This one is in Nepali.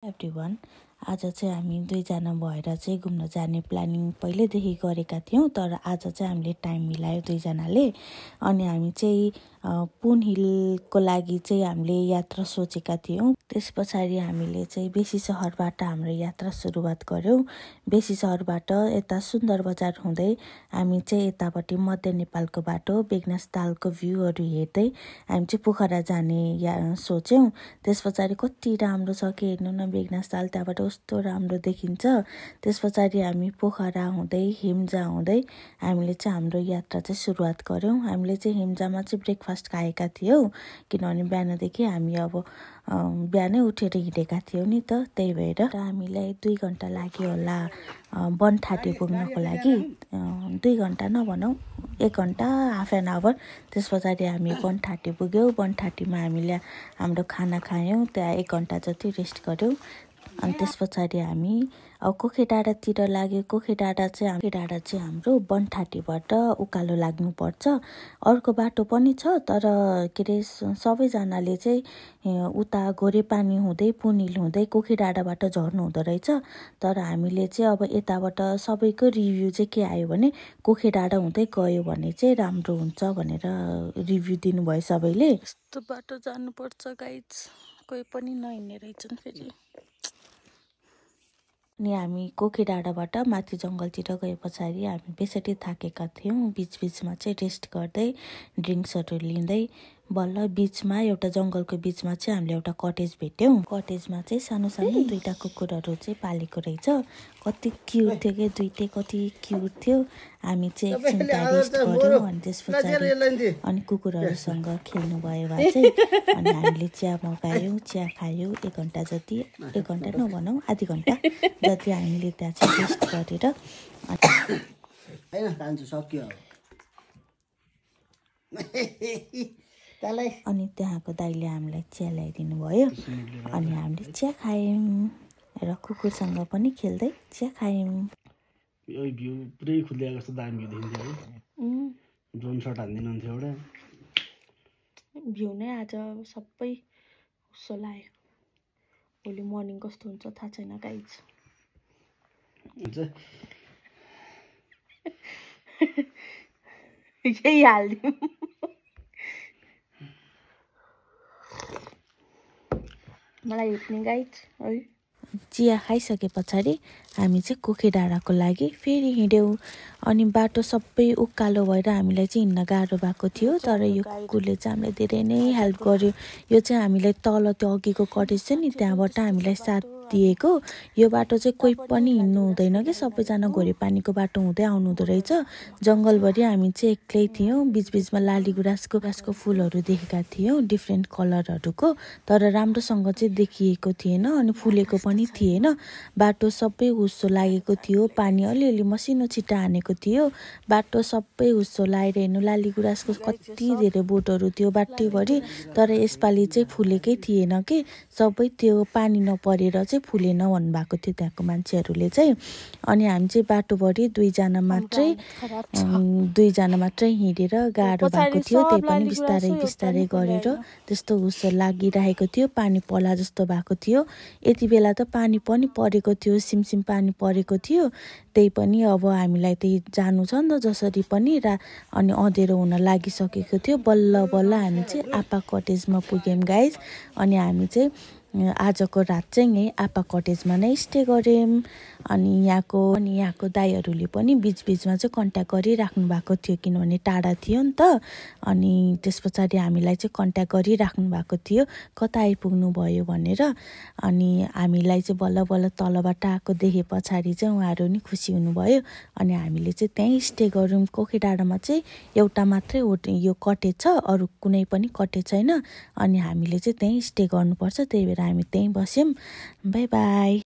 एभ्रिवान आज चाहिँ हामी दुईजना भएर चाहिँ घुम्न जाने प्लानिङ पहिल्यैदेखि गरेका थियौँ। तर आज चाहिँ हामीले टाइम मिलायो दुईजनाले। अनि हामी चाहिँ पुन हिलको लागि चाहिँ हामीले यात्रा सोचेका थियौँ। त्यस पछाडि हामीले चाहिँ बेसी सहरबाट हाम्रो यात्रा सुरुवात गऱ्यौँ। बेसी सहरबाट यता सुन्दर बजार हुँदै हामी चाहिँ यतापट्टि मध्य नेपालको बाटो बेगनास तालको भ्यूहरू हेर्दै हामी चाहिँ पोखरा जाने सोच्यौँ। त्यस पछाडि कति राम्रो छ कि हेर्नु न बेगनास ताल, त्यहाँबाट कस्तो राम्रो देखिन्छ। त्यस पछाडि हामी पोखरा हुँदै हिम्जा हुँदै हामीले चाहिँ हाम्रो यात्रा चाहिँ सुरुवात गऱ्यौँ। हामीले चाहिँ हिम्जामा चाहिँ ब्रेकफास्ट खाएका थियौँ किनभने बिहानदेखि हामी अब बिहानै उठेर हिँडेका थियौँ नि त, त्यही भएर हामीलाई 2 घन्टा लाग्यो होला बनठाटी पुग्नको लागि। 2 घन्टा नभनौँ, 1 घन्टा हाफ एन आवर। त्यस पछाडि हामी बनठाटी पुग्यौँ। बनठाटीमा हामीले हाम्रो खाना खायौँ, त्यहाँ 1 घन्टा जति रेस्ट गऱ्यौँ। अनि त्यस पछाडि हामी अब कोखेडाँडातिर लाग्यो। कोखेडाँडा चाहिँ हाम्रो बनठाटीबाट उकालो लाग्नुपर्छ। अर्को बाटो पनि छ, तर के अरे सबैजनाले चाहिँ उता घोरेपानी हुँदै पुनिल हुँदै कोखेडाँडाबाट झर्नु हुँदो रहेछ। तर हामीले चाहिँ अब यताबाट सबैको रिभ्यू चाहिँ के आयो भने कोखेडाँडा हुँदै गयो भने चाहिँ राम्रो हुन्छ भनेर रिभ्यू दिनुभयो सबैले। यस्तो बाटो जानुपर्छ गाइज, कोही पनि नहिँड्ने रहेछन् फेरि। अनि हामी कोखेडाँडाबाट माथि जङ्गलतिर गए पछाडि हामी बेसरी थाकेका थियौँ। बिचमा चाहिँ रेस्ट गर्दै ड्रिङ्क्सहरू लिँदै बल्ल बिचमा एउटा जङ्गलको बिचमा चाहिँ हामीले एउटा कटेज भेट्यौँ। कटेजमा चाहिँ सानो सानो 2टा कुकुरहरू चाहिँ पालेको रहेछ। कति क्युट थियो कि दुइटै, कति क्युट थियो। हामी चाहिँ एकछिन त्यहाँ रेस्ट गऱ्यौँ। अनि त्यस पछाडि अनि कुकुरहरूसँग खेल्नु भयो भए चाहिँ अनि हामीले चिया मगायौँ, चिया खायौँ। 1 घन्टा जति, 1 घन्टा नभनौँ आधी घन्टा जति हामीले त्यहाँ चाहिँ रेस्ट गरेर अनि त्यहाँको दाइले हामीलाई चिया ल्याइदिनु भयो। अनि हामीले चिया खायौँ र कुकुरसँग पनि खेल्दै चिया खायौँ। यो भ्यू पुरै खुल्लिएको जस्तो दामी भ्यू देखिन्थ्यो है। ड्रोन सट हान्दिनुहुन्थ्यो एउटा। भ्यू नै आज सबै उस्तो लाग्यो। भोलि मर्निङ कस्तो हुन्छ थाहा छैन गाइज। यही हालिदिउँ। मलाई हेप्ने गाइज है। चिया खाइसके पछाडि हामी चाहिँ कोखेडाँडाको लागि फेरि हिँड्यौँ। अनि बाटो सबै उकालो भएर हामीलाई चाहिँ हिँड्न गाह्रो भएको थियो। तर यो कुकुरले चाहिँ हामीलाई धेरै नै हेल्प गर्यो। यो चाहिँ हामीलाई तल त्यो अघिको कटेज छ नि, त्यहाँबाट हामीलाई साथ दिएको। यो बाटो चाहिँ कोही पनि हिँड्नु हुँदैन कि, सबैजना घोरेपानीको बाटो हुँदै आउनु हुँदो रहेछ। जङ्गलभरि हामी चाहिँ एक्लै थियौँ। बिचबिचमा लाली गुराँसको फुलहरू देखेका थियौँ, डिफ्रेन्ट कलरहरूको। तर राम्रोसँग चाहिँ देखिएको थिएन अनि फुलेको पनि थिएन। बाटो सबै हुस्सो लागेको थियो, पानी अलिअलि मसिनो छिटा हानेको थियो। बाटो सबै हुस्सो लाएर हेर्नु, लाली गुराँसको कति धेरै बोटहरू थियो बाटैभरि। तर यसपालि चाहिँ फुलेकै थिएन कि, सबै त्यो पानी नपरेर चाहिँ फुलेन भन्नुभएको थियो त्यहाँको मान्छेहरूले चाहिँ। अनि हामी चाहिँ बाटोभरि दुईजना मात्रै हिँडेर गाह्रो भएको थियो। त्यही पनि बिस्तारै बिस्तारै गरेर त्यस्तो हुस्सो लागिरहेको थियो। पानी पर्ला जस्तो भएको थियो। यति बेला त पानी पनि परेको थियो, सिमसिम पानी परेको थियो। त्यही पनि अब हामीलाई त्यही जानु छ नि त जसरी पनि अनि अँधेरो हुन लागिसकेको थियो। बल्ल बल्ल हामी चाहिँ आपा कटेजमा पुग्यौँ गाइज। अनि हामी चाहिँ आजको रात चाहिँ यहीँ आपा कटेजमा नै स्टे गऱ्यौँ। अनि यहाँको दाइहरूले पनि बिचबिचमा चाहिँ कन्ट्याक्ट गरिराख्नु भएको थियो किनभने टाढा थियो नि त। अनि त्यस पछाडि हामीलाई चाहिँ कन्ट्याक्ट गरिराख्नु भएको थियो कता आइपुग्नु भयो भनेर। अनि हामीलाई चाहिँ बल्ल बल्ल तलबाट आएको देखे पछाडि चाहिँ उहाँहरू नि खुसी हुनुभयो। अनि हामीले चाहिँ त्यहीँ स्टे गऱ्यौँ। कोखेडाँडामा चाहिँ एउटा मात्रै यो कटेज छ, अरू कुनै पनि कटेज छैन। अनि हामीले चाहिँ त्यहीँ स्टे गर्नुपर्छ, त्यही भएर हामी त्यहीँ बस्यौँ। By by.